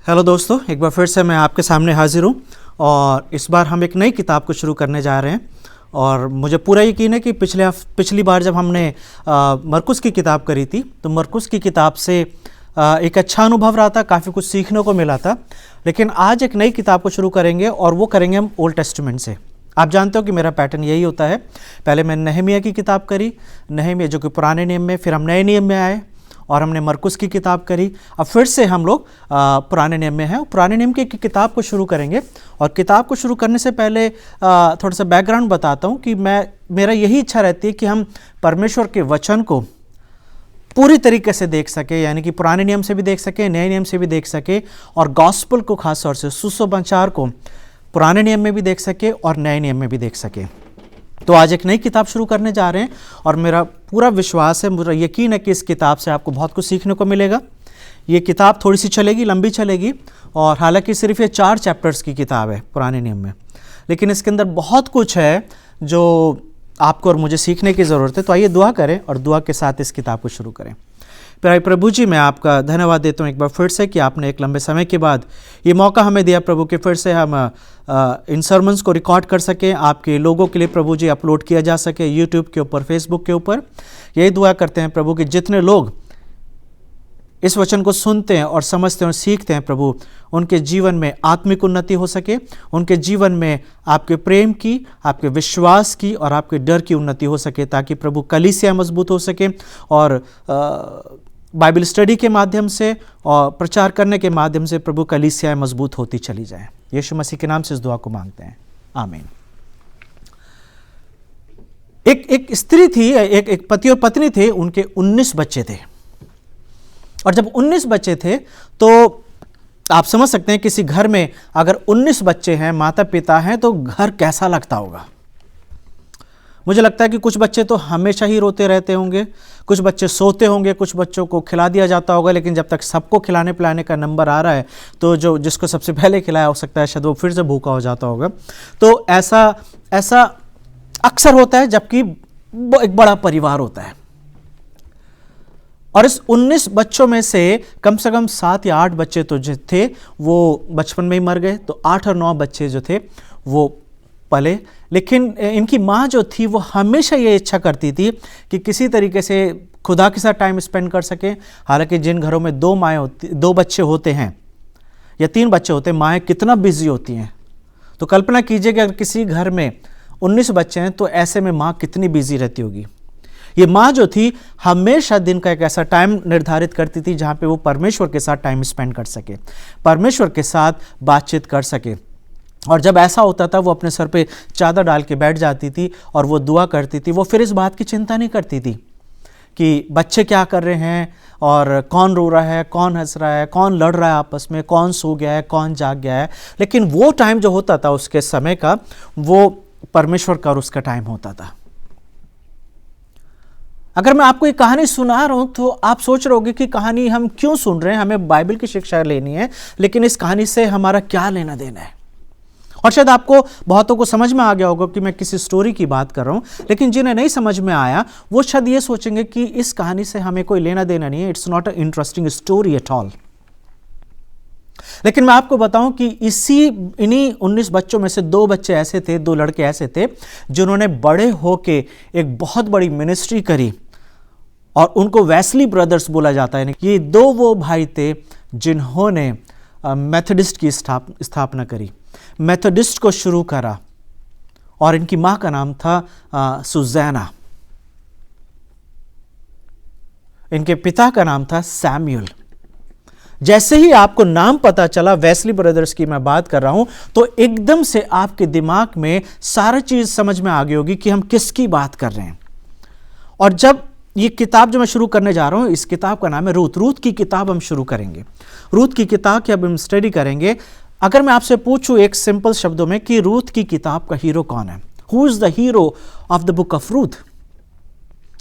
Hello दोस्तों, एक बार फिर से मैं आपके सामने हाजिर हूँ और इस बार हम एक नई किताब को शुरू करने जा रहे हैं। और मुझे पूरा यकीन है कि पिछली बार जब हमने मरकुस की किताब करी थी तो मरकुस की किताब से एक अच्छा अनुभव रहा था, काफ़ी कुछ सीखने को मिला था। लेकिन आज एक नई किताब को शुरू करेंगे और वो करेंगे हम ओल्ड टेस्टमेंट से। आप जानते हो कि मेरा पैटर्न यही होता है, पहले मैंने नहमिया की किताब करी, नहमिया जो कि पुराने नियम में, फिर हम नए नियम में आए और हमने मरकुस की किताब करी। अब फिर से हम लोग पुराने नियम में हैं, पुराने नियम की किताब को शुरू करेंगे। और किताब को शुरू करने से पहले थोड़ा सा बैकग्राउंड बताता हूँ कि मेरा यही इच्छा रहती है कि हम परमेश्वर के वचन को पूरी तरीके से देख सके, यानी कि पुराने नियम से भी देख सके, नए नियम से भी देख सके, और गॉस्पल को खास तौर से सुसमाचार को पुराने नियम में भी देख सके और नए नियम में भी देख सके। तो आज एक नई किताब शुरू करने जा रहे हैं और मेरा पूरा विश्वास है, मुझे यकीन है कि इस किताब से आपको बहुत कुछ सीखने को मिलेगा। ये किताब थोड़ी सी चलेगी, लंबी चलेगी, और हालांकि सिर्फ ये 4 चैप्टर्स की किताब है पुराने नियम में, लेकिन इसके अंदर बहुत कुछ है जो आपको और मुझे सीखने की ज़रूरत है। तो आइए दुआ करें और दुआ के साथ इस किताब को शुरू करें। प्यारे प्रभु जी, मैं आपका धन्यवाद देता हूँ एक बार फिर से कि आपने एक लंबे समय के बाद ये मौका हमें दिया प्रभु कि फिर से हम इन सर्मन्स को रिकॉर्ड कर सकें, आपके लोगों के लिए प्रभु जी अपलोड किया जा सके यूट्यूब के ऊपर, फेसबुक के ऊपर। यही दुआ करते हैं प्रभु कि जितने लोग इस वचन को सुनते हैं और समझते हैं और सीखते हैं प्रभु, उनके जीवन में आत्मिक उन्नति हो सके, उनके जीवन में आपके प्रेम की, आपके विश्वास की और आपके डर की उन्नति हो सके, ताकि प्रभु कलीसिया मजबूत हो सके और बाइबल स्टडी के माध्यम से और प्रचार करने के माध्यम से प्रभु कलीसिया मजबूत होती चली जाए। यीशु मसीह के नाम से इस दुआ को मांगते हैं, आमीन। एक स्त्री थी, एक पति और पत्नी थे, उनके 19 बच्चे थे। और जब 19 बच्चे थे तो आप समझ सकते हैं किसी घर में अगर 19 बच्चे हैं, माता पिता हैं, तो घर कैसा लगता होगा। मुझे लगता है कि कुछ बच्चे तो हमेशा ही रोते रहते होंगे, कुछ बच्चे सोते होंगे, कुछ बच्चों को खिला दिया जाता होगा, लेकिन जब तक सबको खिलाने पिलाने का नंबर आ रहा है तो जिसको सबसे पहले खिलाया हो सकता है शायद वो फिर से भूखा हो जाता होगा। तो ऐसा अक्सर होता है जबकि एक बड़ा परिवार होता है। और इस 19 बच्चों में से कम 7 या 8 बच्चे तो जो थे वो बचपन में ही मर गए, तो 8 और 9 बच्चे जो थे वो पले। लेकिन इनकी माँ जो थी वो हमेशा ये इच्छा करती थी कि किसी तरीके से खुदा के साथ टाइम स्पेंड कर सके। हालांकि जिन घरों में 2 बच्चे होते हैं या 3 बच्चे होते हैं, माएँ कितना बिजी होती हैं। तो कल्पना कीजिए कि अगर किसी घर में 19 बच्चे हैं तो ऐसे में माँ कितनी बिजी रहती होगी। ये माँ जो थी हमेशा दिन का एक ऐसा टाइम निर्धारित करती थी जहाँ पे वो परमेश्वर के साथ टाइम स्पेंड कर सके, परमेश्वर के साथ बातचीत कर सके। और जब ऐसा होता था वो अपने सर पे चादर डाल के बैठ जाती थी और वो दुआ करती थी। वो फिर इस बात की चिंता नहीं करती थी कि बच्चे क्या कर रहे हैं और कौन रो रहा है, कौन हंस रहा है, कौन लड़ रहा है आपस में, कौन सो गया है, कौन जाग गया है। लेकिन वो टाइम जो होता था उसके समय का, वो परमेश्वर का और उसका टाइम होता था। अगर मैं आपको एक कहानी सुना रहा हूं तो आप सोच रहे होगे कि कहानी हम क्यों सुन रहे हैं, हमें बाइबल की शिक्षा लेनी है, लेकिन इस कहानी से हमारा क्या लेना देना है। और शायद आपको बहुतों को समझ में आ गया होगा कि मैं किसी स्टोरी की बात कर रहा हूं, लेकिन जिन्हें नहीं समझ में आया वो शायद ये सोचेंगे कि इस कहानी से हमें कोई लेना देना नहीं है, it's not a interesting story at all. लेकिन मैं आपको बताऊं कि इन्हीं 19 बच्चों में से 2 बच्चे ऐसे थे, 2 लड़के ऐसे थे जिन्होंने बड़े होके एक बहुत बड़ी मिनिस्ट्री करी और उनको वेस्ली ब्रदर्स बोला जाता है। ये 2 वो भाई थे जिन्होंने मेथोडिस्ट की स्थापना करी, मेथोडिस्ट को शुरू करा, और इनकी मां का नाम था सुज़ैना, इनके पिता का नाम था सैमुअल। जैसे ही आपको नाम पता चला, वेस्ली ब्रदर्स की मैं बात कर रहा हूं, तो एकदम से आपके दिमाग में सारा चीज समझ में आ गई होगी कि हम किसकी बात कर रहे हैं। और जब ये किताब जो मैं शुरू करने जा रहा हूं, इस किताब का नाम है रूथ की किताब हम शुरू करेंगे। रूथ की किताब की अब हम स्टडी करेंगे। अगर मैं आपसे पूछूं एक सिंपल शब्दों में कि रूथ की किताब का हीरो कौन है, who is the hero of the book of Ruth,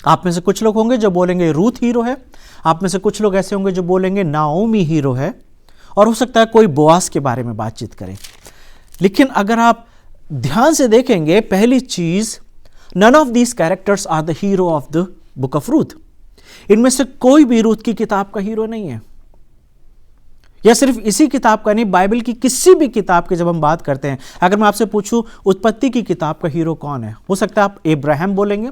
आप में से कुछ लोग होंगे जो बोलेंगे रूथ हीरो है, आप में से कुछ लोग ऐसे होंगे जो बोलेंगे नाओमी हीरो है, और हो सकता है कोई बोआस के बारे में बातचीत करें। लेकिन अगर आप ध्यान से देखेंगे, पहली चीज, none of these characters are the hero of the book of Ruth. इनमें से कोई भी रूथ की किताब का हीरो नहीं है। या सिर्फ इसी किताब का नहीं, बाइबल की किसी भी किताब की जब हम बात करते हैं, अगर मैं आपसे पूछूं उत्पत्ति की किताब का हीरो कौन है, हो सकता है आप इब्राहिम बोलेंगे,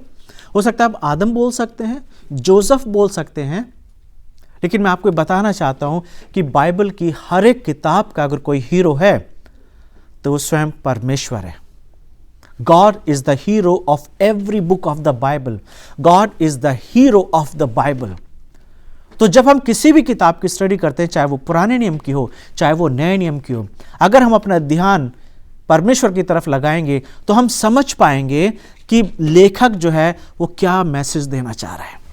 हो सकता है आप आदम बोल सकते हैं, जोसेफ बोल सकते हैं, लेकिन मैं आपको बताना चाहता हूं कि बाइबल की हर एक किताब का अगर कोई हीरो है तो वो स्वयं परमेश्वर है। God is the hero of every book of the Bible. God is the hero of the Bible. तो जब हम किसी भी किताब की स्टडी करते हैं, चाहे वो पुराने नियम की हो, चाहे वो नए नियम की हो, अगर हम अपना ध्यान परमेश्वर की तरफ लगाएंगे तो हम समझ पाएंगे कि लेखक जो है वो क्या मैसेज देना चाह रहा है।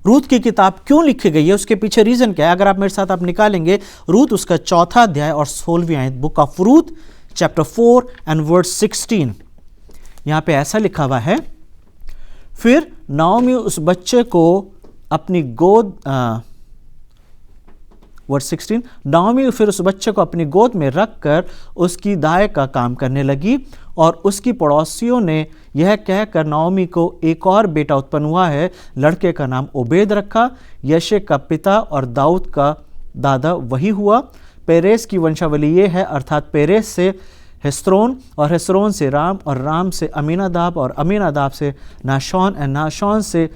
रूत की किताब क्यों लिखी गई है, उसके पीछे रीजन क्या है, अगर आप मेरे साथ आप निकालेंगे रूत उसका 4 अध्याय और 16वीं आयत, book of Ruth chapter 4 and verse 16, यहां पे ऐसा लिखा हुआ है, फिर नाओमी उस बच्चे को अपनी गोद, वर्स 16, नाओमी फिर उस बच्चे को अपनी गोद में रखकर उसकी दाई का काम करने लगी और उसकी पड़ोसियों ने यह कहकर नाओमी को एक और बेटा उत्पन्न हुआ है, लड़के का नाम ओबेद रखा। यशे का पिता और दाऊद का दादा वही हुआ। पेरेस की वंशावली ये है, अर्थात पेरेस से हेस्रोन और हेस्रोन से राम और राम से अमीनादाब और अमीनादाब से नाशौन और नाशौन से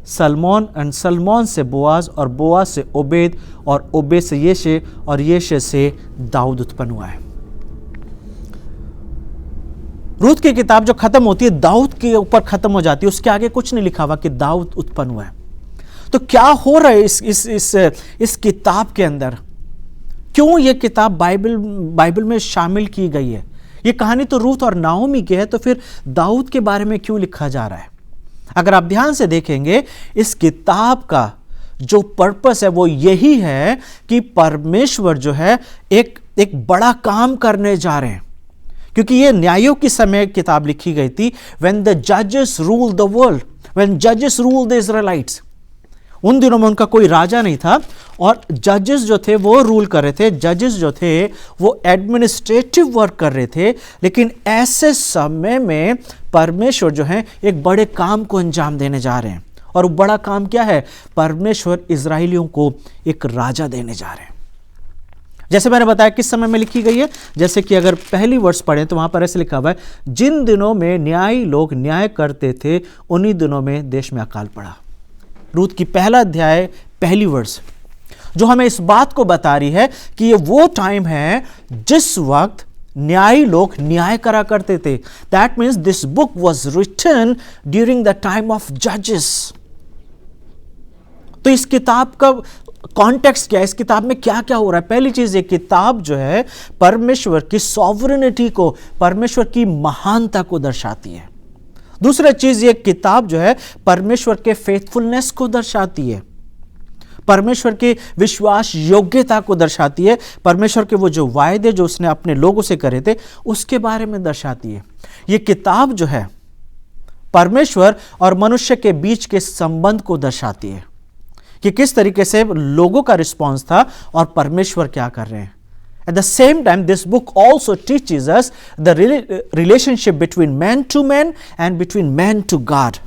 सलमोन और सलमोन से बोआज और बोआज से ओबेद और ओबेद से येशे और येशे से दाऊद उत्पन्न हुआ है। रूत की किताब जो खत्म होती है दाऊद के ऊपर खत्म हो जाती है, उसके आगे कुछ नहीं लिखा हुआ कि दाऊद उत्पन्न हुआ है। तो क्या हो रहा है इस किताब के अंदर, क्यों यह किताब बाइबल में शामिल की गई है? यह कहानी तो रूत और नाओमी की है, तो फिर दाऊद के बारे में क्यों लिखा जा रहा है? अगर आप ध्यान से देखेंगे इस किताब का जो पर्पस है वो यही है कि परमेश्वर जो है एक बड़ा काम करने जा रहे हैं, क्योंकि ये न्यायों की समय किताब लिखी गई थी। व्हेन द जजेस रूल द वर्ल्ड, व्हेन जजेस रूल द इजराइलिट्स, उन दिनों में उनका कोई राजा नहीं था और जजेस जो थे वो रूल कर रहे थे, जजेस जो थे वो एडमिनिस्ट्रेटिव वर्क कर रहे थे। लेकिन ऐसे समय में परमेश्वर जो है एक बड़े काम को अंजाम देने जा रहे हैं, और वो बड़ा काम क्या है? परमेश्वर इजराइलियों को एक राजा देने जा रहे हैं। जैसे मैंने बताया किस समय में लिखी गई है, जैसे कि अगर पहली वर्ष पढ़ें तो वहां पर ऐसे लिखा हुआ है, जिन दिनों में न्यायी लोग न्याय करते थे उन्हीं दिनों में देश में अकाल पड़ा। रूत की पहला अध्याय पहली वर्ष जो हमें इस बात को बता रही है कि ये वो टाइम है जिस वक्त न्यायी लोग न्याय करा करते थे। That means this book was written during the time of जजेस। तो इस किताब का कॉन्टेक्स्ट क्या है, इस किताब में क्या क्या हो रहा है? पहली चीज, ये किताब जो है परमेश्वर की सॉवरेनिटी को, परमेश्वर की महानता को दर्शाती है। दूसरा चीज, ये किताब जो है परमेश्वर के फेथफुलनेस को दर्शाती है, परमेश्वर के विश्वास योग्यता को दर्शाती है, परमेश्वर के वो जो वायदे जो उसने अपने लोगों से करे थे उसके बारे में दर्शाती है। ये किताब जो है परमेश्वर और मनुष्य के बीच के संबंध को दर्शाती है कि किस तरीके से लोगों का रिस्पॉन्स था और परमेश्वर क्या कर रहे हैं। At the same time, this book also teaches us the relationship between man to man and between man to God.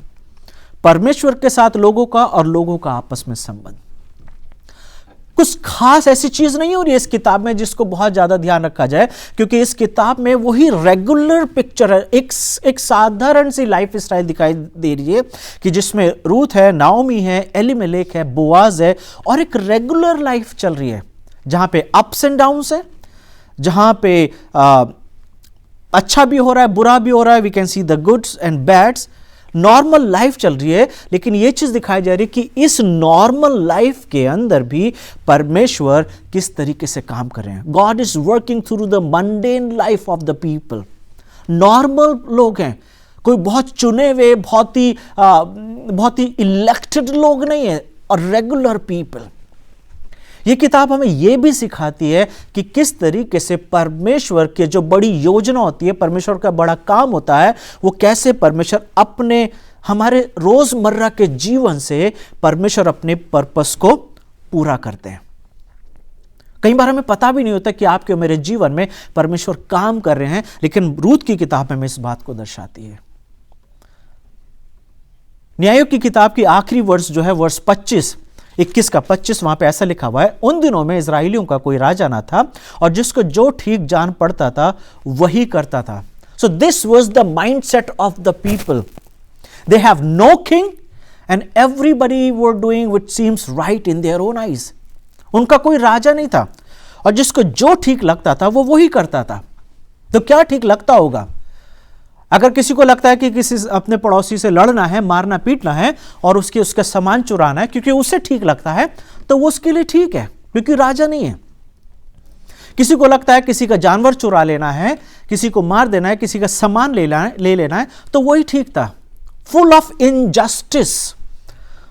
परमेश्वर के साथ लोगों का और लोगों का आपस में संबंध। कुछ खास ऐसी चीज नहीं हो रही है इस किताब में जिसको बहुत ज्यादा ध्यान रखा जाए, क्योंकि इस किताब में वही रेगुलर पिक्चर है, एक साधारण सी लाइफ स्टाइल दिखाई दे रही है कि जिसमें रूथ है, नाओमी है, एलीमेलेक है, बोआज है, और एक रेगुलर लाइफ चल रही है जहां पे अप्स एंड डाउन्स है, जहां पे अच्छा भी हो रहा है, बुरा भी हो रहा है, we can see the goods and bads, normal life चल रही है। लेकिन यह चीज दिखाई जा रही है कि इस नॉर्मल लाइफ के अंदर भी परमेश्वर किस तरीके से काम कर रहे हैं। God is working through the mundane life of the people. Normal लोग हैं, कोई बहुत चुने हुए, बहुत ही इलेक्टेड लोग नहीं है, और रेगुलर पीपल। यह किताब हमें यह भी सिखाती है कि किस तरीके से परमेश्वर के जो बड़ी योजना होती है, परमेश्वर का बड़ा काम होता है, वो कैसे परमेश्वर अपने हमारे रोजमर्रा के जीवन से परमेश्वर अपने पर्पस को पूरा करते हैं। कई बार हमें पता भी नहीं होता कि आपके मेरे जीवन में परमेश्वर काम कर रहे हैं, लेकिन रूत की किताब हमें इस बात को दर्शाती है। न्यायों की किताब की आखिरी वर्ष जो है, वर्ष 25, 21 का 25 वहां पे ऐसा लिखा हुआ है, उन दिनों में इजराइलियों का कोई राजा ना था और जिसको जो ठीक जान पड़ता था वही करता था। So this was the mindset of the people. They have no king and everybody were doing which seems right in their own eyes. उनका कोई राजा नहीं था और जिसको जो ठीक लगता था वो वही करता था। तो क्या ठीक लगता होगा? अगर किसी को लगता है कि किसी अपने पड़ोसी से लड़ना है, मारना पीटना है और उसका सामान चुराना है क्योंकि उसे ठीक लगता है, तो वो उसके लिए ठीक है, क्योंकि राजा नहीं है। किसी को लगता है किसी का जानवर चुरा लेना है, किसी को मार देना है, किसी का सामान ले लेना है, तो वही ठीक था। फुल ऑफ इनजस्टिस,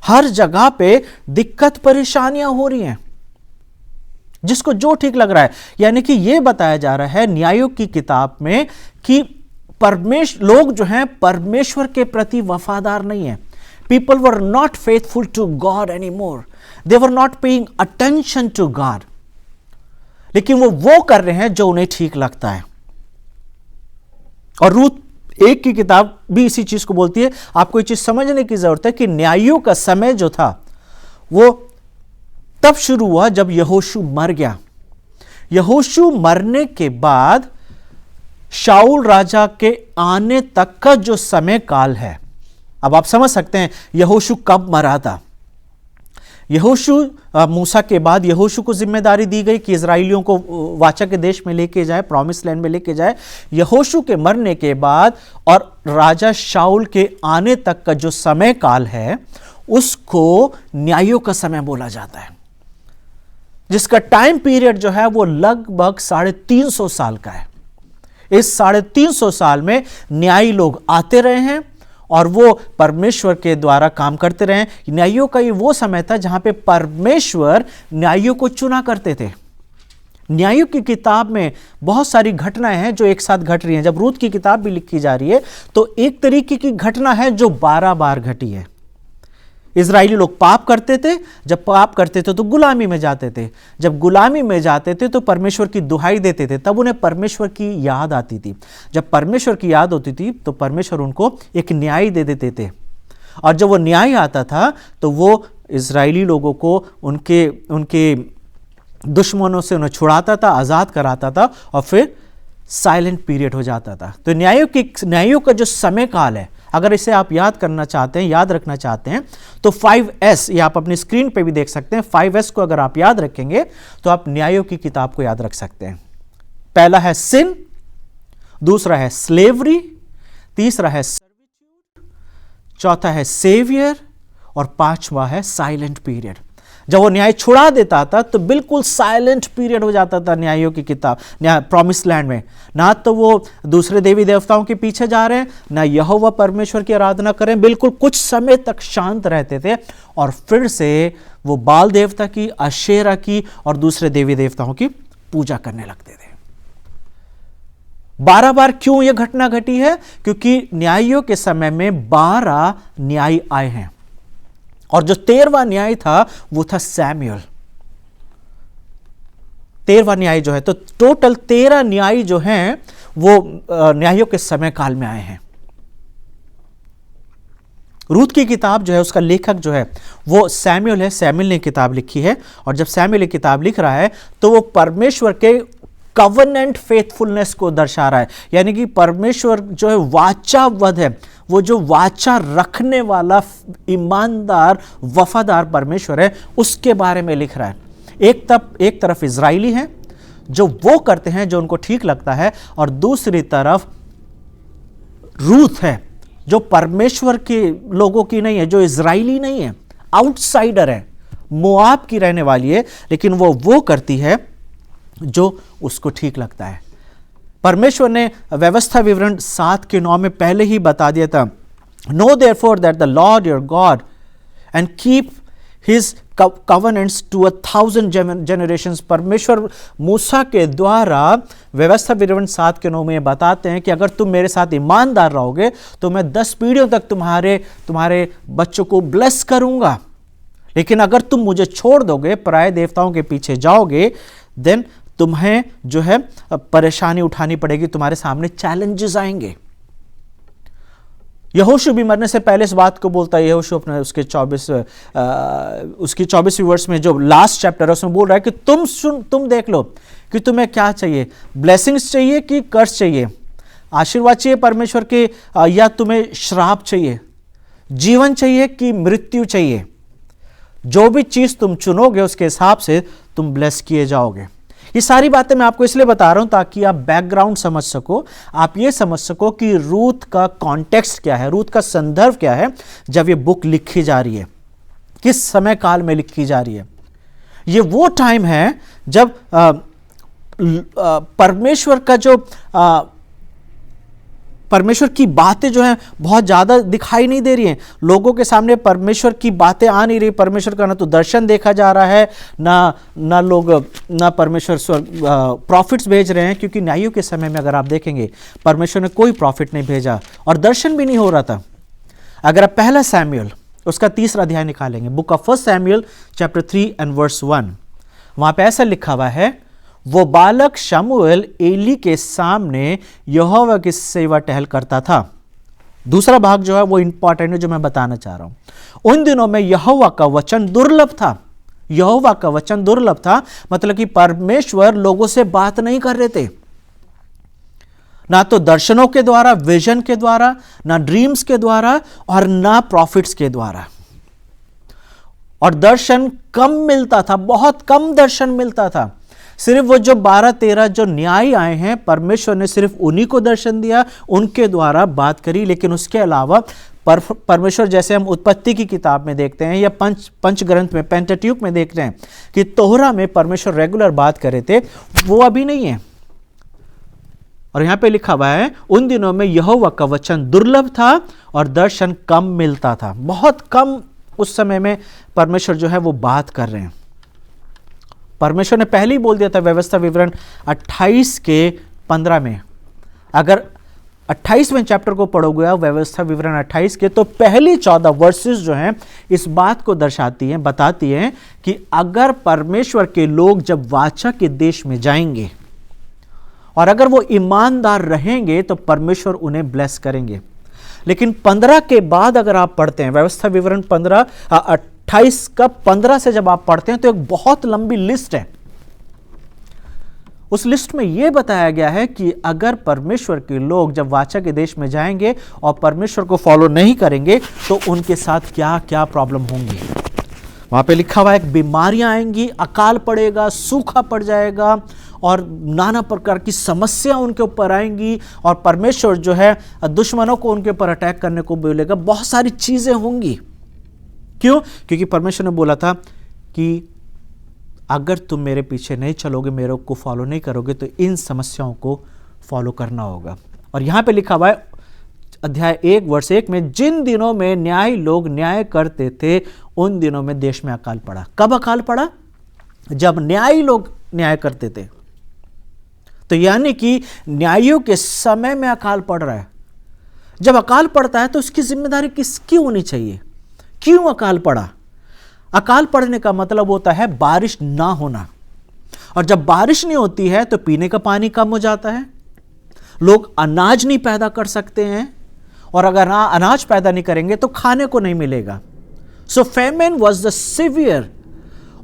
हर जगह पे दिक्कत परेशानियां हो रही हैं, जिसको जो ठीक लग रहा है। यानी कि यह बताया जा रहा है न्यायों की किताब में कि लोग जो हैं परमेश्वर के प्रति वफादार नहीं है। People were not faithful to God any more, they were not paying attention to God, लेकिन वो कर रहे हैं जो उन्हें ठीक लगता है। और रूत 1 की किताब भी इसी चीज को बोलती है। आपको ये चीज समझने की जरूरत है कि न्यायों का समय जो था वो तब शुरू हुआ जब यहोशू मर गया। यहोशू मरने के बाद शाऊल राजा के आने तक का जो समय काल है, अब आप समझ सकते हैं यहोशू कब मरा था। यहोशू मूसा के बाद यहोशू को जिम्मेदारी दी गई कि इजराइलियों को वाचा के देश में लेके जाए, प्रॉमिस लैंड में लेके जाए। यहोशू के मरने के बाद और राजा शाऊल के आने तक का जो समय काल है उसको न्यायों का समय बोला जाता है, जिसका टाइम पीरियड जो है वो लगभग 350 साल का है। इस 350 साल में न्यायी लोग आते रहे हैं और वो परमेश्वर के द्वारा काम करते रहे। न्यायियों का ये वो समय था जहां पे परमेश्वर न्यायियों को चुना करते थे। न्यायियों की किताब में बहुत सारी घटनाएं हैं जो एक साथ घट रही हैं। जब रूत की किताब भी लिखी जा रही है तो एक तरीके की घटना है जो 12 बार घटी है। इजरायली लोग पाप करते थे, जब पाप करते थे तो गुलामी में जाते थे, जब गुलामी में जाते थे तो परमेश्वर की दुहाई देते थे, तब उन्हें परमेश्वर की याद आती थी। जब परमेश्वर की याद होती थी तो परमेश्वर उनको एक न्याय दे देते थे, और जब वो न्याय आता था तो वो इजरायली लोगों को उनके दुश्मनों से उन्हें छुड़ाता था, आज़ाद कराता था, और फिर साइलेंट पीरियड हो जाता था। तो न्यायों का जो समय काल है, अगर इसे आप याद करना चाहते हैं, याद रखना चाहते हैं, तो 5S, ये आप अपनी स्क्रीन पे भी देख सकते हैं। 5S को अगर आप याद रखेंगे तो आप न्यायों की किताब को याद रख सकते हैं। पहला है सिन, दूसरा है स्लेवरी, तीसरा है सर्विट्यूड, चौथा है सेवियर, और 5वां है साइलेंट पीरियड। जब वो न्याय छुड़ा देता था तो बिल्कुल साइलेंट पीरियड हो जाता था न्यायों की किताब, प्रॉमिस लैंड में। ना तो वो दूसरे देवी देवताओं के पीछे जा रहे हैं, ना यहोवा परमेश्वर की आराधना करें, बिल्कुल कुछ समय तक शांत रहते थे, और फिर से वो बाल देवता की, अशेरा की और दूसरे देवी देवताओं की पूजा करने लगते थे। 12 बार क्यों यह घटना घटी है? क्योंकि न्यायों के समय में 12 न्याय आए हैं, और जो 13वां न्याय था वो था सैमुअल। 13वां न्याय जो है, तो टोटल 13 न्याय जो हैं वो न्यायों के समय काल में आए हैं। रूत की किताब जो है उसका लेखक जो है वो सैमुअल है। सैमुअल ने किताब लिखी है, और जब सैमुअल किताब लिख रहा है तो वो परमेश्वर के कवनेंट फेथफुलनेस को दर्शा रहा है। यानी कि परमेश्वर जो है वाचावद्ध है, वो जो वाचा रखने वाला ईमानदार वफादार परमेश्वर है, उसके बारे में लिख रहा है। एक तरफ इजराइली हैं जो वो करते हैं जो उनको ठीक लगता है, और दूसरी तरफ रूत है जो परमेश्वर के लोगों की नहीं है, जो इजराइली नहीं है, आउटसाइडर है, मोआब की रहने वाली है, लेकिन वो करती है जो उसको ठीक लगता है। परमेश्वर ने व्यवस्था विवरण 7:9 में पहले ही बता दिया था, no therefore that the lord your god and keep his covenants to 1000 generations. परमेश्वर मूसा के द्वारा व्यवस्था विवरण 7:9 में बताते हैं कि अगर तुम मेरे साथ ईमानदार रहोगे तो मैं 10 पीढ़ियों तक तुम्हारे बच्चों को ब्लेस करूंगा, लेकिन अगर तुम मुझे छोड़ दोगे, पराये देवताओं के पीछे जाओगे, देन तुम्हें जो है परेशानी उठानी पड़ेगी, तुम्हारे सामने चैलेंजेस आएंगे। यहोशू भी मरने से पहले इस बात को बोलता है। यहोशू अपने उसकी 24वीं वर्ष में जो लास्ट चैप्टर है उसमें बोल रहा है कि तुम देख लो कि तुम्हें क्या चाहिए, ब्लेसिंग्स चाहिए कि कर्स चाहिए, आशीर्वाद चाहिए परमेश्वर के या तुम्हें श्राप चाहिए, जीवन चाहिए कि मृत्यु चाहिए। जो भी चीज तुम चुनोगे उसके हिसाब से तुम ब्लेस किए जाओगे। ये सारी बातें मैं आपको इसलिए बता रहा हूं ताकि आप बैकग्राउंड समझ सको, आप ये समझ सको कि रूथ का कॉन्टेक्स्ट क्या है, रूथ का संदर्भ क्या है जब ये बुक लिखी जा रही है, किस समय काल में लिखी जा रही है। ये वो टाइम है जब परमेश्वर का जो परमेश्वर की बातें जो हैं बहुत ज़्यादा दिखाई नहीं दे रही हैं लोगों के सामने। परमेश्वर की बातें आ नहीं रही, परमेश्वर का ना तो दर्शन देखा जा रहा है, ना परमेश्वर प्रॉफिट्स भेज रहे हैं, क्योंकि न्यायों के समय में अगर आप देखेंगे परमेश्वर ने कोई प्रॉफिट नहीं भेजा और दर्शन भी नहीं हो रहा था। अगर आप पहला सैमुएल उसका 3रा अध्याय निकालेंगे, book of 1 Samuel chapter 3 and verse 1, वहां पे ऐसा लिखा हुआ है, वो बालक शमूएल एली के सामने यहोवा की सेवा टहल करता था। दूसरा भाग जो है वो इंपॉर्टेंट है जो मैं बताना चाह रहा हूं। उन दिनों में यहोवा का वचन दुर्लभ था। यहोवा का वचन दुर्लभ था मतलब कि परमेश्वर लोगों से बात नहीं कर रहे थे, ना तो दर्शनों के द्वारा, विजन के द्वारा, ना ड्रीम्स के द्वारा और ना प्रॉफिट्स के द्वारा। और दर्शन कम मिलता था, बहुत कम दर्शन मिलता था। सिर्फ वो जो 12-13 जो न्याय आए हैं, परमेश्वर ने सिर्फ उन्हीं को दर्शन दिया, उनके द्वारा बात करी। लेकिन उसके अलावा परमेश्वर, जैसे हम उत्पत्ति की किताब में देखते हैं या पंच ग्रंथ में पेंटाट्यूक में देखते हैं कि तोहरा में परमेश्वर रेगुलर बात कर रहे थे, वो अभी नहीं है। और यहां पे लिखा हुआ है, उन दिनों में यहोवा का वचन दुर्लभ था और दर्शन कम मिलता था। बहुत कम उस समय में परमेश्वर जो है वो बात कर रहे हैं। परमेश्वर ने पहले ही बोल दिया था व्यवस्था विवरण 28 के 15 में। अगर 28वें चैप्टर को पढ़ोगे आप व्यवस्था विवरण 28 के, तो पहली 14 वर्सेस जो हैं इस बात को दर्शाती हैं, बताती हैं कि अगर परमेश्वर के लोग जब वाचा के देश में जाएंगे और अगर वो ईमानदार रहेंगे तो परमेश्वर उन्हें ब्लेस करेंगे। लेकिन 15 के बाद अगर आप पढ़ते हैं व्यवस्था विवरण 28 का 15 से जब आप पढ़ते हैं तो एक बहुत लंबी लिस्ट है। उस लिस्ट में यह बताया गया है कि अगर परमेश्वर के लोग जब वाचा के देश में जाएंगे और परमेश्वर को फॉलो नहीं करेंगे तो उनके साथ क्या क्या प्रॉब्लम होंगी। वहां पे लिखा हुआ है बीमारियां आएंगी, अकाल पड़ेगा, सूखा पड़ जाएगा और नाना प्रकार की समस्या उनके ऊपर आएंगी और परमेश्वर जो है दुश्मनों को उनके ऊपर अटैक करने को बोलेगा। बहुत सारी चीजें होंगी। क्यों? क्योंकि परमेश्वर ने बोला था कि अगर तुम मेरे पीछे नहीं चलोगे, मेरे को फॉलो नहीं करोगे तो इन समस्याओं को फॉलो करना होगा। और यहां पे लिखा हुआ है अध्याय 1 वर्ष 1 में, जिन दिनों में न्याय लोग न्याय करते थे उन दिनों में देश में अकाल पड़ा। कब अकाल पड़ा? जब न्यायी लोग न्याय करते थे। तो यानी कि न्यायियों के समय में अकाल पड़ रहा है। जब अकाल पड़ता है तो उसकी जिम्मेदारी किसकी होनी चाहिए? क्यों अकाल पड़ा? अकाल पड़ने का मतलब होता है बारिश ना होना, और जब बारिश नहीं होती है तो पीने का पानी कम हो जाता है, लोग अनाज नहीं पैदा कर सकते हैं, और अगर अनाज पैदा नहीं करेंगे तो खाने को नहीं मिलेगा। सो फेमिन वॉज द सिवियर।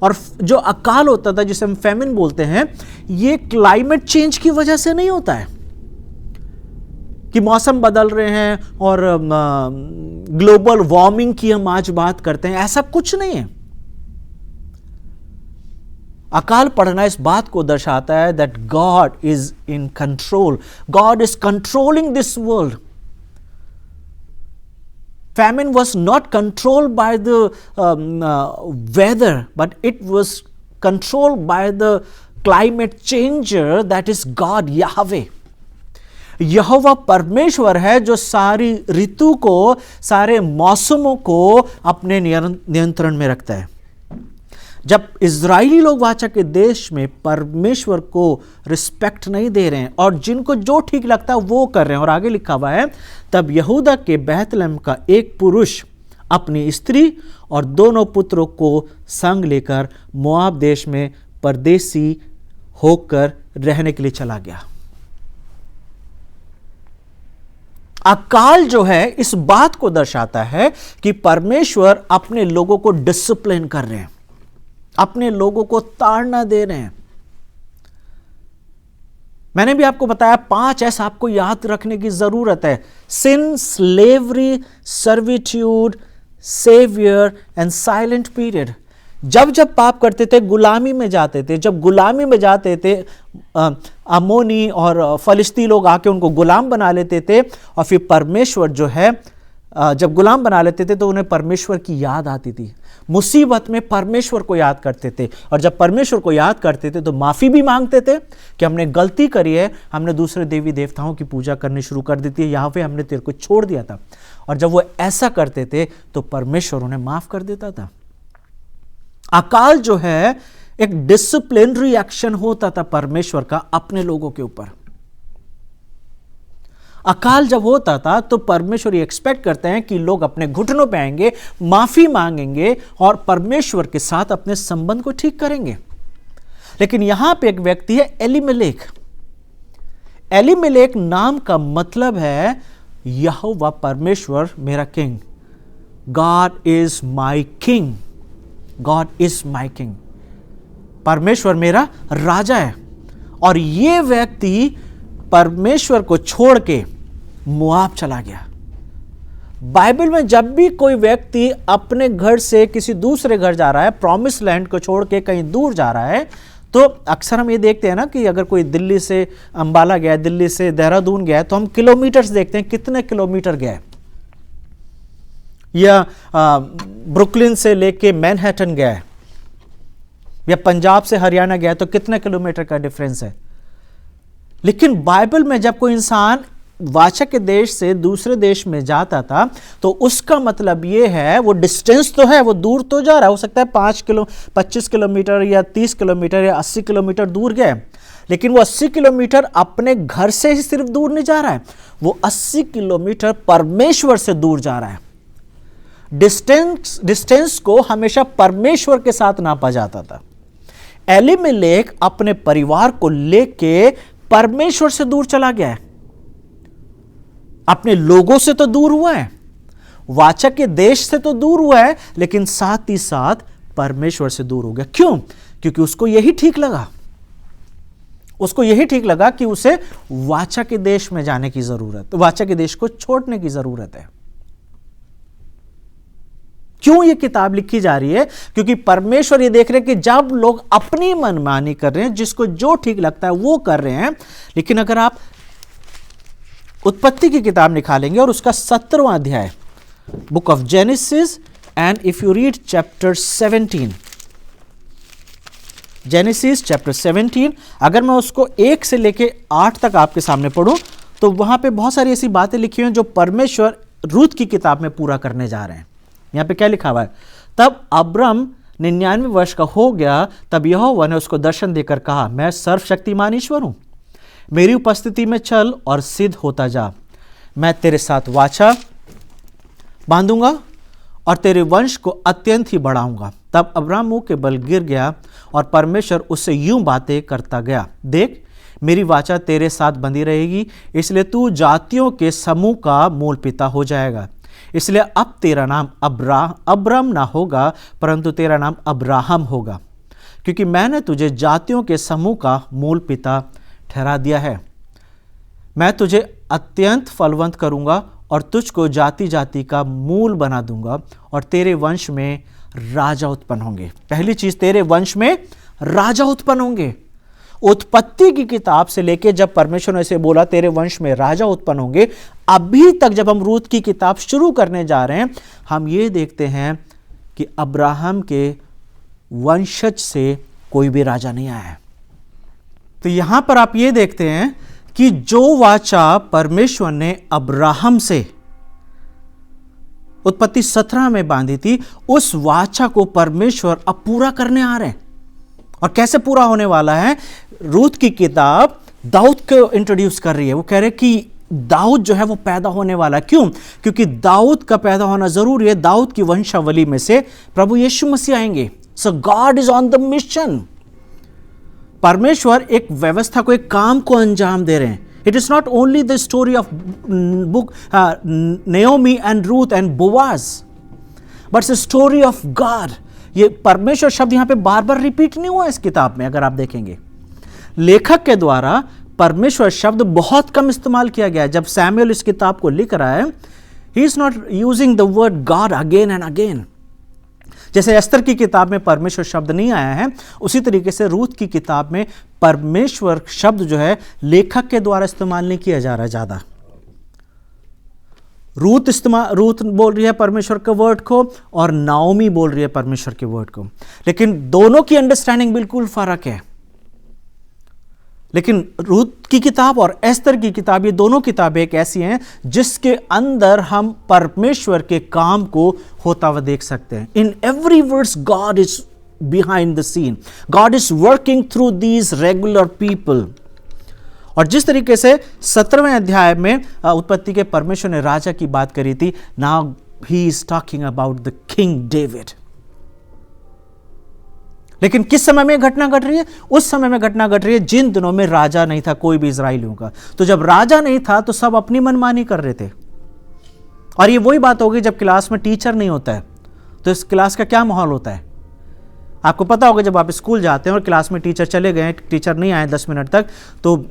और जो अकाल होता था जिसे हम फेमिन बोलते हैं, ये क्लाइमेट चेंज की वजह से नहीं होता है कि मौसम बदल रहे हैं और ग्लोबल वार्मिंग की हम आज बात करते हैं, ऐसा कुछ नहीं है। अकाल पड़ना इस बात को दर्शाता है that God is in control, God is controlling this world. Famine was not controlled by the weather, but it was controlled by the climate changer, that is God, Yahweh. यहोवा परमेश्वर है जो सारी ऋतु को, सारे मौसमों को अपने नियंत्रण में रखता है। जब इजरायली लोग वाचा के देश में परमेश्वर को रिस्पेक्ट नहीं दे रहे हैं और जिनको जो ठीक लगता है वो कर रहे हैं, और आगे लिखा हुआ है, तब यहूदा के बैतलहम का एक पुरुष अपनी स्त्री और दोनों पुत्रों को संग लेकर मोआब देश में परदेसी होकर रहने के लिए चला गया। अकाल जो है इस बात को दर्शाता है कि परमेश्वर अपने लोगों को डिसिप्लिन कर रहे हैं, अपने लोगों को ताड़ना दे रहे हैं। मैंने भी आपको बताया 5 ऐसा आपको याद रखने की जरूरत है। Sin, slavery, servitude, saviour and silent period. जब जब पाप करते थे गुलामी में जाते थे, जब गुलामी में जाते थे अमोनी और फलिस्ती लोग आके उनको गुलाम बना लेते थे, और फिर परमेश्वर जो है जब गुलाम बना लेते थे तो उन्हें परमेश्वर की याद आती थी। मुसीबत में परमेश्वर को याद करते थे, और जब परमेश्वर को याद करते थे तो माफ़ी भी मांगते थे कि हमने गलती करी है, हमने दूसरे देवी देवताओं की पूजा करनी शुरू कर दी थी, यहाँ पे हमने तेरे को छोड़ दिया था। और जब वो ऐसा करते थे तो परमेश्वर उन्हें माफ़ कर देता था। अकाल जो है एक डिसिप्लिनरी एक्शन होता था परमेश्वर का अपने लोगों के ऊपर। अकाल जब होता था तो परमेश्वर ये एक्सपेक्ट करते हैं कि लोग अपने घुटनों पे आएंगे, माफी मांगेंगे और परमेश्वर के साथ अपने संबंध को ठीक करेंगे। लेकिन यहां पे एक व्यक्ति है एलीमेलेक। एलीमेलेक नाम का मतलब है यहोवा परमेश्वर मेरा king. God is my king, God is my king. परमेश्वर मेरा राजा है। और यह व्यक्ति परमेश्वर को छोड़ के मोआब चला गया। बाइबल में जब भी कोई व्यक्ति अपने घर से किसी दूसरे घर जा रहा है, प्रॉमिस लैंड को छोड़ के कहीं दूर जा रहा है, तो अक्सर हम ये देखते हैं ना कि अगर कोई दिल्ली से अंबाला गया, दिल्ली से देहरादून गया, तो हम किलोमीटर्स देखते हैं, कितने किलोमीटर गए, या ब्रुकलिन से लेके मैनहट्टन गया है, या पंजाब से हरियाणा गया, तो कितने किलोमीटर का डिफरेंस है। लेकिन बाइबल में जब कोई इंसान वाचक के देश से दूसरे देश में जाता था तो उसका मतलब यह है, वो डिस्टेंस तो है, वो दूर तो जा रहा है, हो सकता है 25 किलोमीटर या 30 किलोमीटर या 80 किलोमीटर दूर गए, लेकिन वो 80 किलोमीटर अपने घर से ही सिर्फ दूर नहीं जा रहा है, वो 80 किलोमीटर परमेश्वर से दूर जा रहा है। डिस्टेंस को हमेशा परमेश्वर के साथ नापा जाता था। एलीमेलेक अपने परिवार को लेके परमेश्वर से दूर चला गया है, अपने लोगों से तो दूर हुआ है, वाचक के देश से तो दूर हुआ है, लेकिन साथ ही साथ परमेश्वर से दूर हो गया। क्यों? क्योंकि उसको यही ठीक लगा, उसको यही ठीक लगा कि उसे वाचक के देश में जाने की जरूरत, वाचक के देश को छोड़ने की जरूरत है। क्यों ये किताब लिखी जा रही है? क्योंकि परमेश्वर ये देख रहे हैं कि जब लोग अपनी मनमानी कर रहे हैं, जिसको जो ठीक लगता है वो कर रहे हैं। लेकिन अगर आप उत्पत्ति की किताब निकालेंगे और उसका 17वां अध्याय, book of genesis, and if you read chapter 17, genesis chapter 17, अगर मैं उसको 1 से लेके 8 तक आपके सामने पढ़ूं तो वहां पे बहुत सारी ऐसी बातें लिखी हुई हैं जो परमेश्वर रूत की किताब में पूरा करने जा रहे हैं। यहां पे क्या लिखा हुआ है? तब अब्रम 99 वर्ष का हो गया, तब यहोवा ने उसको दर्शन देकर कहा, मैं सर्वशक्तिमान ईश्वर हूं, मेरी उपस्थिति में चल और सिद्ध होता जा, मैं तेरे साथ वाचा बांधूंगा और तेरे वंश को अत्यंत ही बढ़ाऊंगा। तब अब्राम मुंह के बल गिर गया और परमेश्वर उससे यूं बातें करता गया, देख मेरी वाचा तेरे साथ बंधी रहेगी, इसलिए तू जातियों के समूह का मूल पिता हो जाएगा। इसलिए अब तेरा नाम अब्राम ना होगा, परंतु तेरा नाम अब्राहम होगा, क्योंकि मैंने तुझे जातियों के समूह का मूल पिता ठहरा दिया है। मैं तुझे अत्यंत फलवंत करूंगा और तुझको जाति जाति का मूल बना दूंगा, और तेरे वंश में राजा उत्पन्न होंगे। पहली चीज, तेरे वंश में राजा उत्पन्न होंगे। उत्पत्ति की किताब से लेके जब परमेश्वर ने ऐसे बोला तेरे वंश में राजा उत्पन्न होंगे, अभी तक जब हम रूत की किताब शुरू करने जा रहे हैं, हम ये देखते हैं कि अब्राहम के वंशज से कोई भी राजा नहीं आया है। तो यहां पर आप ये देखते हैं कि जो वाचा परमेश्वर ने अब्राहम से उत्पत्ति 17 में बांधी थी, उस वाचा को परमेश्वर अब पूरा करने आ रहे हैं। और कैसे पूरा होने वाला है? रूत की किताब दाऊद को इंट्रोड्यूस कर रही है। वो कह रहे कि दाऊद जो है वो पैदा होने वाला। क्यों? क्योंकि दाऊद का पैदा होना जरूरी है। दाऊद की वंशावली में से प्रभु यीशु मसीह आएंगे। So god is on the mission. परमेश्वर एक व्यवस्था को, एक काम को अंजाम दे रहे हैं, It is not only the story of book Naomi and Ruth and Boaz, but it's a story of God. ये परमेश्वर शब्द यहाँ पे बार बार रिपीट नहीं हुआ इस किताब में। अगर आप देखेंगे लेखक के द्वारा परमेश्वर शब्द बहुत कम इस्तेमाल किया गया है। जब सैमुएल इस किताब को लिख रहा है, he is not using the word God again and again. जैसे एस्तर की किताब में परमेश्वर शब्द नहीं आया है, उसी तरीके से रूथ की किताब में परमेश्वर शब्द जो है लेखक के द्वारा इस्तेमाल नहीं किया जा रहा है ज्यादा। रूथ बोल रही है परमेश्वर के वर्ड को और नाओमी बोल रही है परमेश्वर के वर्ड को, लेकिन दोनों की अंडरस्टैंडिंग बिल्कुल फर्क है। लेकिन रूथ की किताब और एस्तर की किताब, ये दोनों किताबें एक ऐसी हैं जिसके अंदर हम परमेश्वर के काम को होता हुआ देख सकते हैं। In every words God is behind the scene, God is working through these regular people. और जिस तरीके से 17वें अध्याय में उत्पत्ति के परमेश्वर ने राजा की बात करी थी, now he is talking about the king David. लेकिन किस समय में घटना घट रही है? उस समय में घटना घट रही है जिन दिनों में राजा नहीं था कोई भी इजराइलियों का। तो जब राजा नहीं था तो सब अपनी मनमानी कर रहे थे। और ये वही बात होगी जब क्लास में टीचर नहीं होता है तो इस क्लास का क्या माहौल होता है। आपको पता होगा जब आप स्कूल जाते हैं और क्लास में टीचर चले गए, टीचर नहीं आए 10 मिनट तक, तो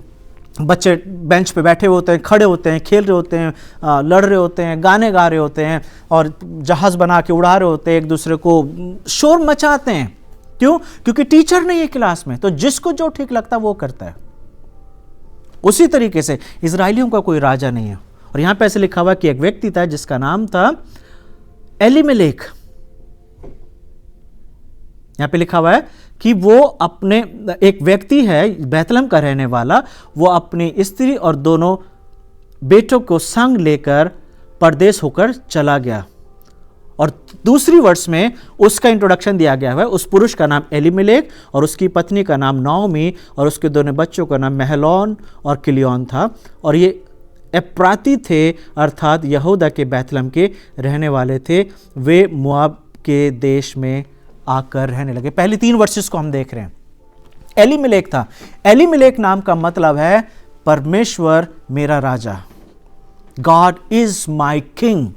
बच्चे बेंच पे बैठे होते हैं, खड़े होते हैं, खेल रहे होते हैं, लड़ रहे होते हैं, गाने गा रहे होते हैं और जहाज बना के उड़ा रहे होते हैं, एक दूसरे को शोर मचाते हैं। क्यों? क्योंकि टीचर नहीं है क्लास में, तो जिसको जो ठीक लगता है वो करता है। उसी तरीके से इजराइलियों का कोई राजा नहीं है। और यहां पे ऐसे लिखा हुआ कि एक व्यक्ति था जिसका नाम था एलीमेलेक। यहां पे लिखा हुआ है कि वो अपने, एक व्यक्ति है बैतलहम का रहने वाला, वो अपनी स्त्री और दोनों बेटों को संग लेकर परदेश होकर चला गया। और दूसरी वर्ष में उसका इंट्रोडक्शन दिया गया है। उस पुरुष का नाम एलीमेलेक और उसकी पत्नी का नाम नाओमी और उसके दोनों बच्चों का नाम महलोन और किलियोन था। और ये एप्राती थे, अर्थात यहूदा के बैतलहम के रहने वाले थे। वे मोआब के देश में आकर रहने लगे। पहली 3 वर्सेस को हम देख रहे हैं। एलीमेलेक था। एलीमेलेक नाम का मतलब है परमेश्वर मेरा राजा, god is my king.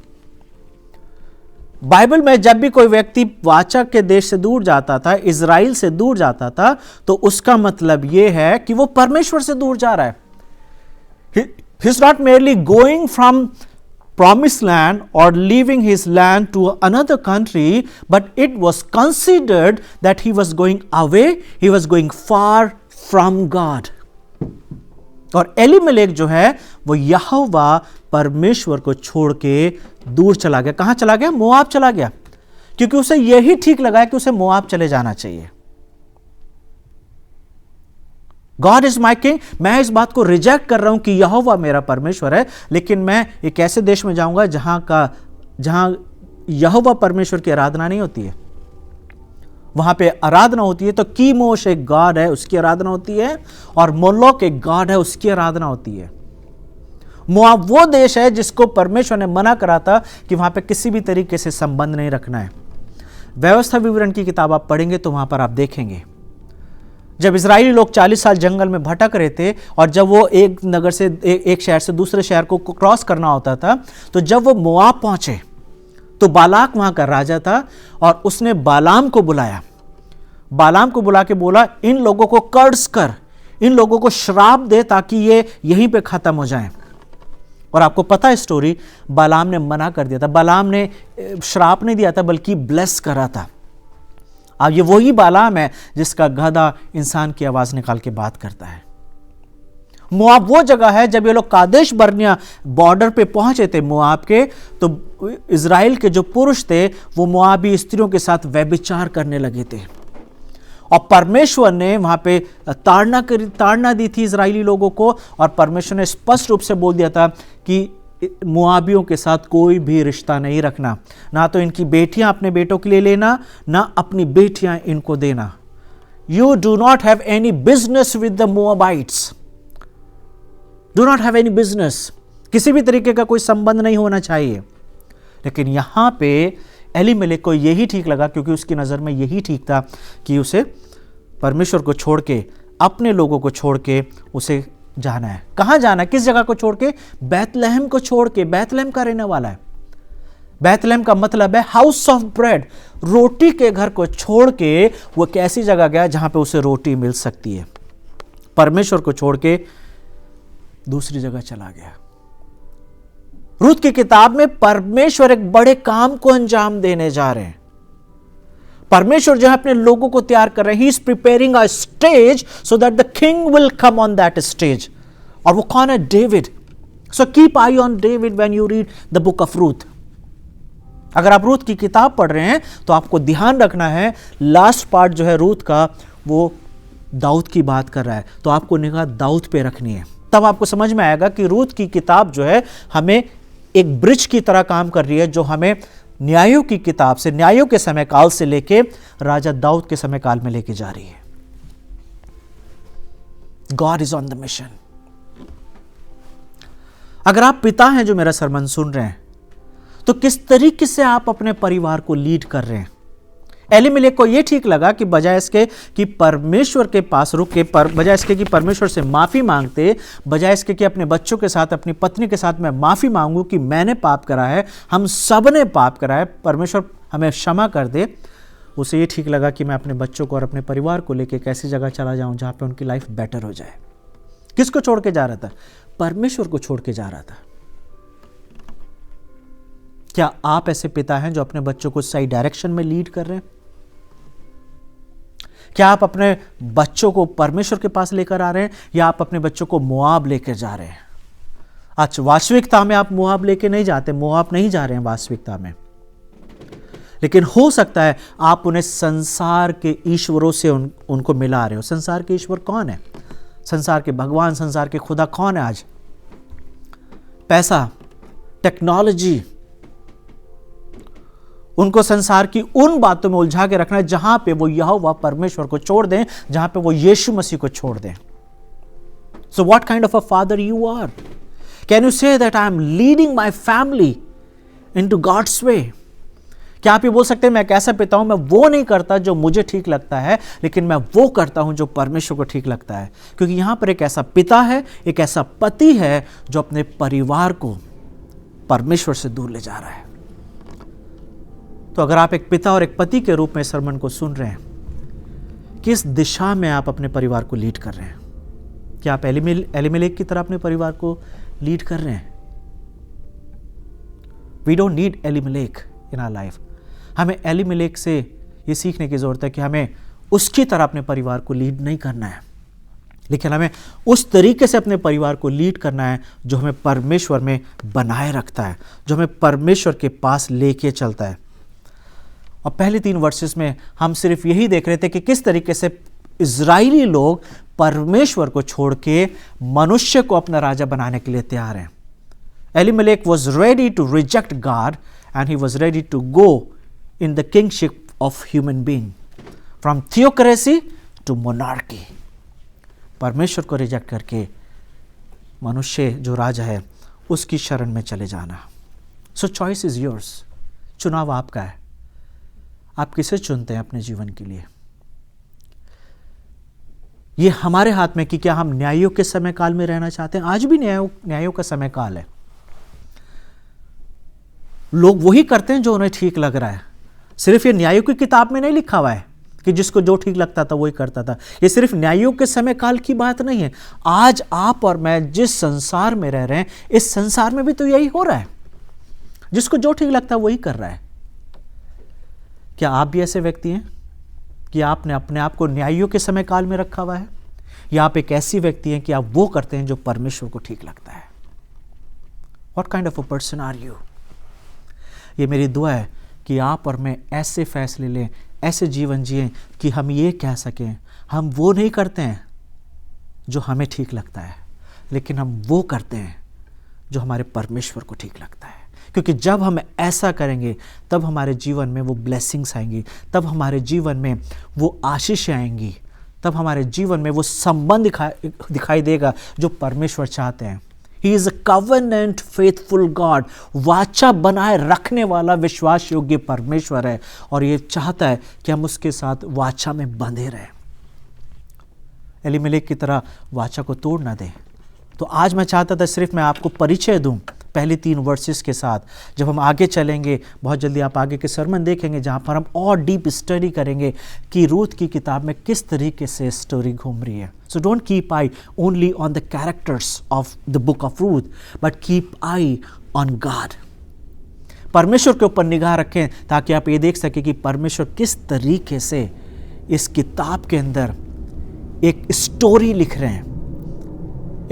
Bible में जब भी कोई व्यक्ति वाचक के देश से दूर जाता था, इजराइल से दूर जाता था, तो उसका मतलब यह है कि वो परमेश्वर से दूर जा रहा है। He is not merely going from promised land or leaving his land to another country, but it was considered that he was going away, he was going far from God. और एलीमेलेक जो है वो यहोवा परमेश्वर को छोड़ के दूर चला गया। कहां चला गया? मोआब चला गया, क्योंकि उसे यही ठीक लगा कि उसे मोआब चले जाना चाहिए। God is my king. मैं इस बात को रिजेक्ट कर रहा हूं कि यहोवा मेरा परमेश्वर है, लेकिन मैं एक ऐसे देश में जाऊंगा जहां यहोवा परमेश्वर की आराधना नहीं होती है। वहां पे आराधना होती है तो कीमोश एक गॉड है, उसकी आराधना होती है, और मोलोक एक गॉड है, उसकी आराधना होती है। मोआब वो देश है जिसको परमेश्वर ने मना करा था कि वहां पे किसी भी तरीके से संबंध नहीं रखना है। व्यवस्था विवरण की किताब आप पढ़ेंगे तो वहां पर आप देखेंगे, जब इजरायली लोग 40 साल जंगल में भटक रहे थे और जब वो एक नगर से एक शहर से दूसरे शहर को क्रॉस करना होता था, तो जब वो मोआब पहुंचे तो बालाक वहां का राजा था और उसने बालाम को बुलाया। बालाम को बुला के बोला, इन लोगों को कर्ज कर, इन लोगों को श्राप दे ताकि ये यहीं पे खत्म हो जाएं। और आपको पता है स्टोरी, बालाम ने मना कर दिया था। बालाम ने श्राप नहीं दिया था बल्कि ब्लेस करा था। अब ये वही बालाम है जिसका गधा इंसान की आवाज निकाल के बात करता है। मोआब वो जगह है, जब ये लोग कादेश बर्निया बॉर्डर पे पहुंचे थे मोआब के, तो इजराइल के जो पुरुष थे वो मोआबी स्त्रियों के साथ व्यभिचार करने लगे थे। और परमेश्वर ने वहां पे ताड़ना दी थी इजरायली लोगों को, और परमेश्वर ने स्पष्ट रूप से बोल दिया था कि मोआबियों के साथ कोई भी रिश्ता नहीं रखना, ना तो इनकी बेटियां अपने बेटों के लिए लेना, ना अपनी बेटियां इनको देना। You do not have any business with the Moabites, do not have any business, किसी भी तरीके का कोई संबंध नहीं होना चाहिए। लेकिन यहां पे एलीमेलेक को यही ठीक लगा, क्योंकि उसकी नजर में यही ठीक था कि उसे परमेश्वर को छोड़ के, अपने लोगों को छोड़ के उसे जाना है। कहां जाना है? किस जगह को छोड़ के? बैतलहम को छोड़ के। बैतलहम का रहने वाला है। बैतलहम का मतलब है हाउस ऑफ ब्रेड, रोटी के घर को छोड़ के वो एक ऐसी जगह गया जहां पे उसे रोटी मिल सकती है। परमेश्वर को छोड़ के दूसरी जगह चला गया। रूत की किताब में परमेश्वर एक बड़े काम को अंजाम देने जा रहे हैं। परमेश्वर जो है अपने लोगों को तैयार कर रहे हैं। He is preparing a stage so that the king will come on that stage. और वो कौन है? David. So keep I on David when you read the book of Ruth. अगर आप रूथ की किताब पढ़ रहे हैं तो आपको ध्यान रखना है, लास्ट पार्ट जो है रूथ का वो दाऊद की बात कर रहा है, तो आपको निगाह दाऊद पे रखनी है। तब आपको समझ में आएगा कि रूथ की किताब जो है हमें एक ब्रिज की तरह काम कर रही है, जो हमें न्यायों की किताब से, न्यायों के समय काल से लेके राजा दाऊद के समय काल में लेके जा रही है। God is on the mission. अगर आप पिता हैं जो मेरा सरमन सुन रहे हैं, तो किस तरीके से आप अपने परिवार को लीड कर रहे हैं? एलीमेलेक को यह ठीक लगा कि बजाय इसके कि परमेश्वर के पास रुक के बजाय इसके कि परमेश्वर से माफी मांगते, बजाय इसके कि अपने बच्चों के साथ, अपनी पत्नी के साथ मैं माफी मांगू कि मैंने पाप करा है, हम सब ने पाप करा है, परमेश्वर हमें क्षमा कर दे, उसे ये ठीक लगा कि मैं अपने बच्चों को और अपने परिवार को लेकर एक ऐसी जगह चला जाऊं जहां पे उनकी लाइफ बेटर हो जाए। किसको छोड़ के जा रहा था? परमेश्वर को छोड़ के जा रहा था। क्या आप ऐसे पिता हैं जो अपने बच्चों को सही डायरेक्शन में लीड कर रहे हैं? क्या आप अपने बच्चों को परमेश्वर के पास लेकर आ रहे हैं, या आप अपने बच्चों को मोआब लेकर जा रहे हैं? आज वास्तविकता में आप मोआब लेके नहीं जाते, मोआब नहीं जा रहे हैं वास्तविकता में, लेकिन हो सकता है आप उन्हें संसार के ईश्वरों से उनको मिला रहे हो। संसार के ईश्वर कौन है? संसार के भगवान, संसार के खुदा कौन है आज? पैसा, टेक्नोलॉजी। उनको संसार की उन बातों में उलझा के रखना है जहां पे वो यहोवा परमेश्वर को छोड़ दें, जहां पे वो यीशु मसीह को छोड़ दें। So what kind of a father you are? Can you say that I am leading my family into God's way? क्या आप ये बोल सकते हैं मैं एक ऐसा पिता हूं, मैं वो नहीं करता जो मुझे ठीक लगता है, लेकिन मैं वो करता हूं जो परमेश्वर को ठीक लगता है? क्योंकि यहां पर एक ऐसा पिता है, एक ऐसा पति है जो अपने परिवार को परमेश्वर से दूर ले जा रहा है। तो अगर आप एक पिता और एक पति के रूप में सरमन को सुन रहे हैं, किस दिशा में आप अपने परिवार को लीड कर रहे हैं? क्या आप एलीमेलेक की तरह अपने परिवार को लीड कर रहे हैं? We don't need Elimelech in our life. हमें एलीमेलेक से ये सीखने की जरूरत है कि हमें उसकी तरह अपने परिवार को लीड नहीं करना है, लेकिन हमें उस तरीके से अपने परिवार को लीड करना है जो हमें परमेश्वर में बनाए रखता है, जो हमें परमेश्वर के पास लेके चलता है। और पहले 3 वर्सेस में हम सिर्फ यही देख रहे थे कि किस तरीके से इजरायली लोग परमेश्वर को छोड़ के मनुष्य को अपना राजा बनाने के लिए तैयार हैं। Elimelech was ready to reject God and he was ready to go in the kingship of human being, from theocracy to monarchy. परमेश्वर को रिजेक्ट करके मनुष्य जो राजा है उसकी शरण में चले जाना। सो चॉइस इज योर्स। चुनाव आपका है। आप किसे चुनते हैं अपने जीवन के लिए? ये हमारे हाथ में कि क्या हम न्यायों के समय काल में रहना चाहते हैं। आज भी न्यायों का समय काल है। लोग वही करते हैं जो उन्हें ठीक लग रहा है। सिर्फ ये न्यायों की किताब में नहीं लिखा हुआ है कि जिसको जो ठीक लगता था वही करता था। ये सिर्फ न्यायों के समय काल की बात नहीं है। आज आप और मैं जिस संसार में रह रहे हैं, इस संसार में भी तो यही हो रहा है। जिसको जो ठीक लगता है वही कर रहा है। क्या आप भी ऐसे व्यक्ति हैं कि आपने अपने आप को न्यायों के समय काल में रखा हुआ है, या आप एक ऐसी व्यक्ति हैं कि आप वो करते हैं जो परमेश्वर को ठीक लगता है? What kind of a person are you? ये मेरी दुआ है कि आप और मैं ऐसे फैसले लें, ऐसे जीवन जिएं कि हम ये कह सकें हम वो नहीं करते हैं जो हमें ठीक लगता है, लेकिन हम वो करते हैं जो हमारे परमेश्वर को ठीक लगता है। क्योंकि जब हम ऐसा करेंगे तब हमारे जीवन में वो ब्लेसिंग्स आएंगी, तब हमारे जीवन में वो आशीष आएंगी, तब हमारे जीवन में वो संबंध दिखाई देगा जो परमेश्वर चाहते हैं। He is a covenant faithful God. वाचा बनाए रखने वाला विश्वास योग्य परमेश्वर है, और ये चाहता है कि हम उसके साथ वाचा में बंधे रहें। एलीमेलेक की तरह वाचा को तोड़ ना दें, तो आज मैं चाहता था सिर्फ मैं आपको परिचय दूं पहले 3 वर्सेस के साथ। जब हम आगे चलेंगे, बहुत जल्दी आप आगे के सरमन देखेंगे जहाँ पर हम और डीप स्टडी करेंगे कि रूथ की किताब में किस तरीके से स्टोरी घूम रही है। So don't keep I only on the characters of the book of Ruth, but keep I on God. परमेश्वर के ऊपर निगाह रखें ताकि आप ये देख सकें कि परमेश्वर किस तरीके से इस किताब के अंदर एक स्टोरी लिख रहे हैं,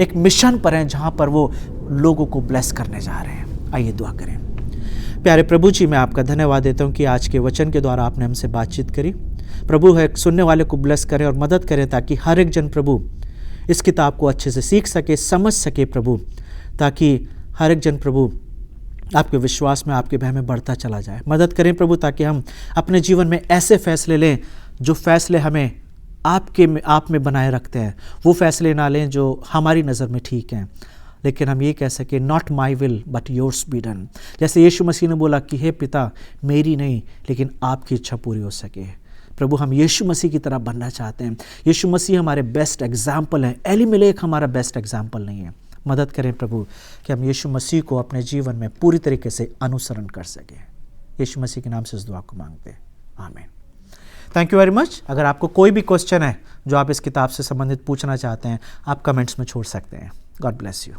एक मिशन पर हैं जहां पर वो लोगों को ब्लेस करने जा रहे हैं। आइए दुआ करें। प्यारे प्रभु जी, मैं आपका धन्यवाद देता हूं कि आज के वचन के द्वारा आपने हमसे बातचीत करी। प्रभु है सुनने वाले को ब्लेस करें और मदद करें ताकि हर एक जन प्रभु इस किताब को अच्छे से सीख सके, समझ सके प्रभु, ताकि हर एक जन प्रभु आपके विश्वास में, आपके भय में बढ़ता चला जाए। मदद करें प्रभु ताकि हम अपने जीवन में ऐसे फैसले लें जो फैसले हमें आप में बनाए रखते हैं। वो फैसले ना लें जो हमारी नज़र में ठीक हैं, लेकिन हम ये कह सकें not my will but yours be done. जैसे यीशु मसीह ने बोला कि हे पिता, मेरी नहीं लेकिन आपकी इच्छा पूरी हो सके। प्रभु हम यीशु मसीह की तरह बनना चाहते हैं। यीशु मसीह हमारे बेस्ट एग्जाम्पल हैं, एलिमेलेक हमारा बेस्ट एग्जाम्पल नहीं है। मदद करें प्रभु कि हम यीशु मसीह को अपने जीवन में पूरी तरीके से अनुसरण कर सकें। यीशु मसीह के नाम से इस दुआ को मांगते हैं, आमीन। Thank you very much. अगर आपको कोई भी क्वेश्चन है जो आप इस किताब से संबंधित पूछना चाहते हैं, आप कमेंट्स में छोड़ सकते हैं। God bless you.